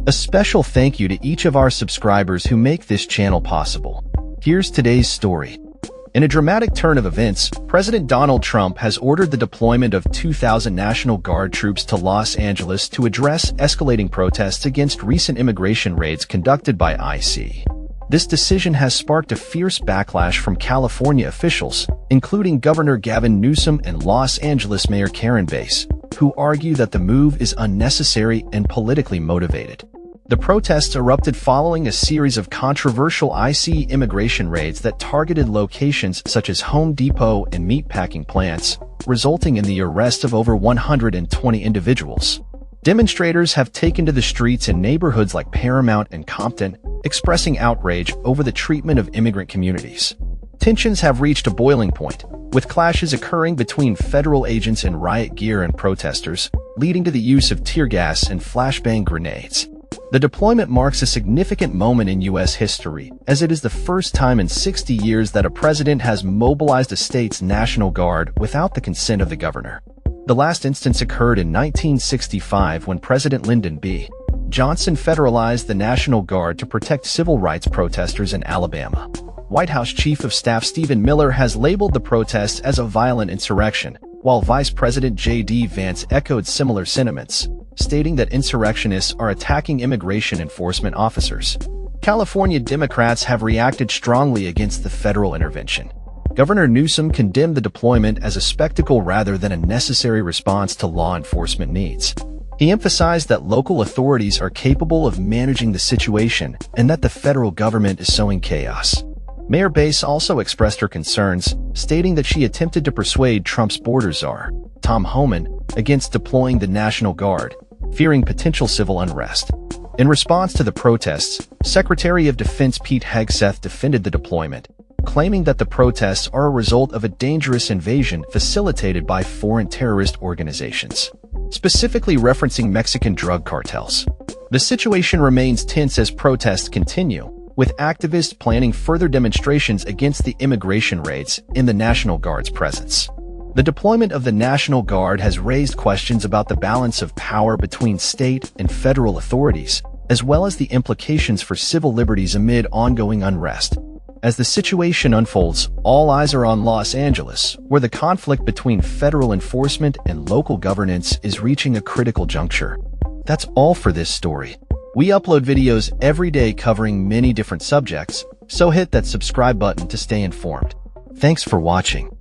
A special thank you to each of our subscribers who make this channel possible. Here's today's story. In a dramatic turn of events, President Donald Trump has ordered the deployment of 2,000 National Guard troops to Los Angeles to address escalating protests against recent immigration raids conducted by ICE. This decision has sparked a fierce backlash from California officials, including Governor Gavin Newsom and Los Angeles Mayor Karen Bass, who argue that the move is unnecessary and politically motivated. The protests erupted following a series of controversial ICE immigration raids that targeted locations such as Home Depot and meatpacking plants, resulting in the arrest of over 120 individuals. Demonstrators have taken to the streets in neighborhoods like Paramount and Compton, expressing outrage over the treatment of immigrant communities. Tensions have reached a boiling point, with clashes occurring between federal agents in riot gear and protesters, leading to the use of tear gas and flashbang grenades. The deployment marks a significant moment in U.S. history, as it is the first time in 60 years that a president has mobilized a state's National Guard without the consent of the governor. The last instance occurred in 1965 when President Lyndon B. Johnson federalized the National Guard to protect civil rights protesters in Alabama. White House Chief of Staff Stephen Miller has labeled the protests as a violent insurrection, while Vice President J.D. Vance echoed similar sentiments, stating that insurrectionists are attacking immigration enforcement officers. California Democrats have reacted strongly against the federal intervention. Governor Newsom condemned the deployment as a spectacle rather than a necessary response to law enforcement needs. He emphasized that local authorities are capable of managing the situation and that the federal government is sowing chaos. Mayor Bass also expressed her concerns, stating that she attempted to persuade Trump's border czar, Tom Homan, against deploying the National Guard, fearing potential civil unrest. In response to the protests, Secretary of Defense Pete Hegseth defended the deployment, claiming that the protests are a result of a dangerous invasion facilitated by foreign terrorist organizations, specifically referencing Mexican drug cartels. The situation remains tense as protests continue, with activists planning further demonstrations against the immigration raids in the National Guard's presence. The deployment of the National Guard has raised questions about the balance of power between state and federal authorities, as well as the implications for civil liberties amid ongoing unrest. As the situation unfolds, all eyes are on Los Angeles, where the conflict between federal enforcement and local governance is reaching a critical juncture. That's all for this story. We upload videos every day covering many different subjects, so hit that subscribe button to stay informed. Thanks for watching.